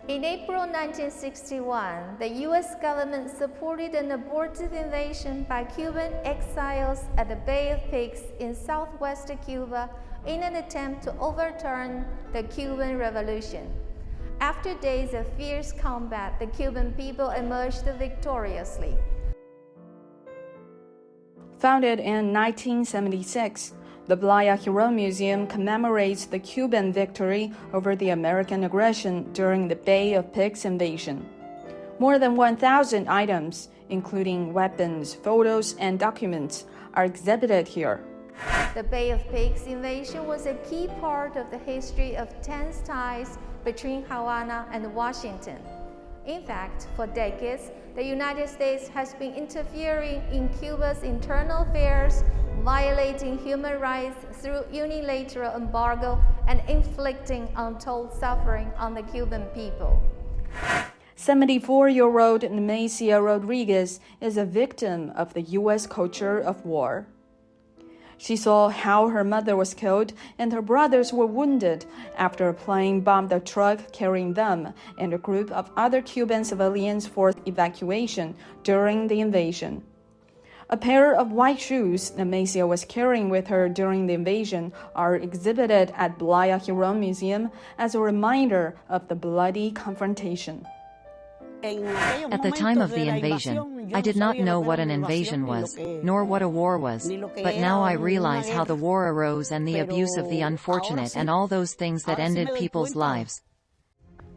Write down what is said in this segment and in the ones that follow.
In April 1961, the U.S. government supported an abortive invasion by Cuban exiles at the Bay of Pigs in southwest Cuba in an attempt to overturn the Cuban Revolution. After days of fierce combat, the Cuban people emerged victoriously. Founded in 1976, the Playa Girón Museum commemorates the Cuban victory over the American aggression during the Bay of Pigs invasion. More than 1,000 items, including weapons, photos, and documents, are exhibited here. The Bay of Pigs invasion was a key part of the history of tense ties between Havana and Washington. In fact, for decades, the United States has been interfering in Cuba's internal affairs, violating human rights through unilateral embargo and inflicting untold suffering on the Cuban people. 74-year-old Nemesia Rodriguez is a victim of the U.S. culture of war. She saw how her mother was killed and her brothers were wounded after a plane bombed a truck carrying them and a group of other Cuban civilians for evacuation during the invasion. A pair of white shoes Nemesia was carrying with her during the invasion are exhibited at Playa Girón Museum as a reminder of the bloody confrontation. At the time of the invasion, I did not know what an invasion was, nor what a war was, but now I realize how the war arose and the abuse of the unfortunate and all those things that ended people's lives.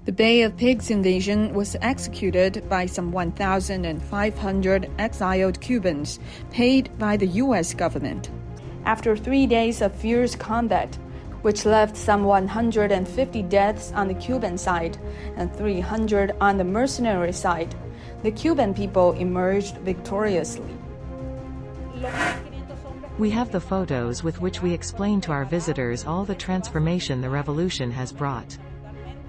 The Bay of Pigs invasion was executed by some 1,500 exiled Cubans, paid by the U.S. government. After 3 days of fierce combat, which left some 150 deaths on the Cuban side and 300 on the mercenary side, the Cuban people emerged victoriously. We have the photos with which we explain to our visitors all the transformation the revolution has brought.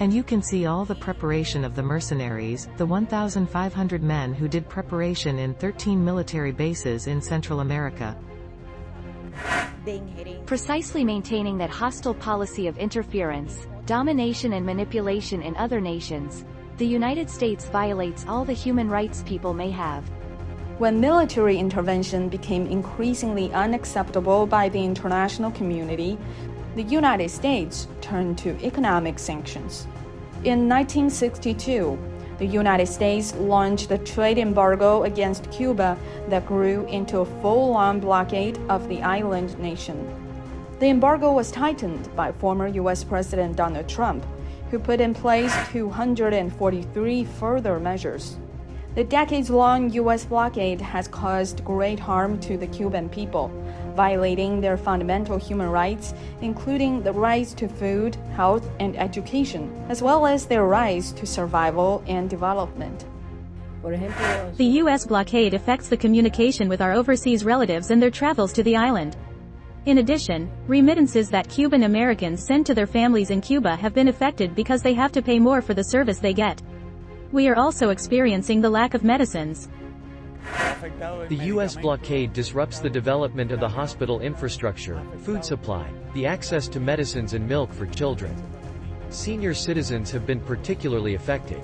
And you can see all the preparation of the mercenaries, the 1,500 men who did preparation in 13 military bases in Central America. Precisely maintaining that hostile policy of interference, domination and manipulation in other nations, the United States violates all the human rights people may have. When military intervention became increasingly unacceptable by the international community, the United States turned to economic sanctions. In 1962, the United States launched a trade embargo against Cuba that grew into a full-on blockade of the island nation. The embargo was tightened by former U.S. President Donald Trump, who put in place 243 further measures. The decades-long U.S. blockade has caused great harm to the Cuban people, violating their fundamental human rights, including the rights to food, health, and education, as well as their rights to survival and development. The U.S. blockade affects the communication with our overseas relatives and their travels to the island. In addition, remittances that Cuban Americans send to their families in Cuba have been affected because they have to pay more for the service they get. We are also experiencing the lack of medicines. The U.S. blockade disrupts the development of the hospital infrastructure, food supply, the access to medicines and milk for children. Senior citizens have been particularly affected.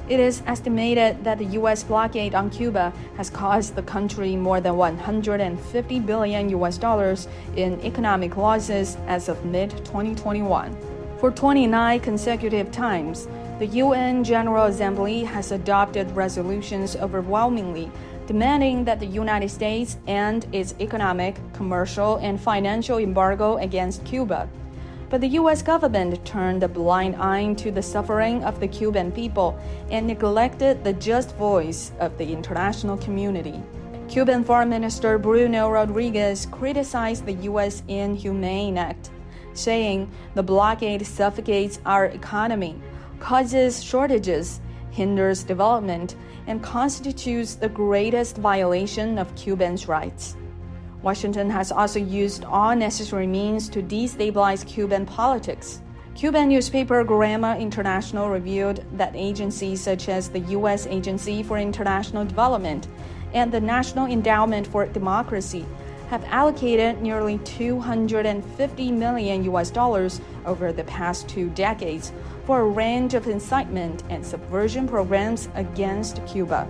It is estimated that the U.S. blockade on Cuba has cost the country more than $150 billion in economic losses as of mid-2021. For 29 consecutive times, the UN General Assembly has adopted resolutions overwhelmingly demanding that the United States end its economic, commercial, and financial embargo against Cuba. But the U.S. government turned a blind eye to the suffering of the Cuban people and neglected the just voice of the international community. Cuban Foreign Minister Bruno Rodriguez criticized the U.S. Inhumane Act, saying the blockade suffocates our economy, causes shortages, hinders development, and constitutes the greatest violation of Cubans' rights. Washington has also used all necessary means to destabilize Cuban politics. Cuban newspaper Grama International revealed that agencies such as the U.S. Agency for International Development and the National Endowment for Democracy have allocated nearly $250 million over the past 2 decades for a range of incitement and subversion programs against Cuba.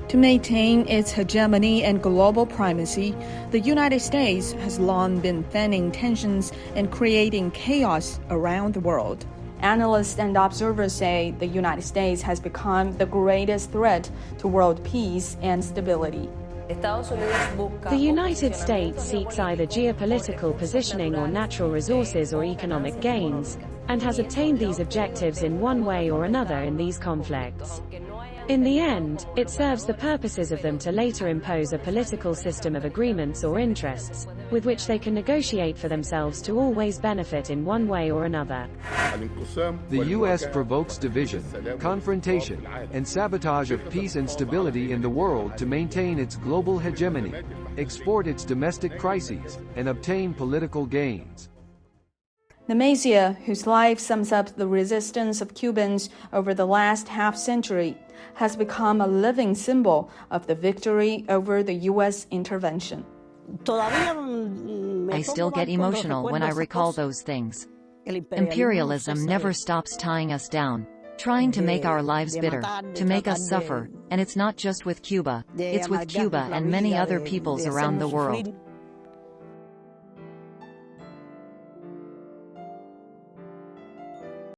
To maintain its hegemony and global primacy, the United States has long been fanning tensions and creating chaos around the world. Analysts and observers say the United States has become the greatest threat to world peace and stability. The United States seeks either geopolitical positioning or natural resources or economic gains, and has obtained these objectives in one way or another in these conflicts. In the end, it serves the purposes of them to later impose a political system of agreements or interests, with which they can negotiate for themselves to always benefit in one way or another. The U.S. provokes division, confrontation, and sabotage of peace and stability in the world to maintain its global hegemony, export its domestic crises, and obtain political gains. Nemesio, whose life sums up the resistance of Cubans over the last half-century, has become a living symbol of the victory over the U.S. intervention. I still get emotional when I recall those things. Imperialism never stops tying us down, trying to make our lives bitter, to make us suffer, and it's not just with Cuba, it's with Cuba and many other peoples around the world.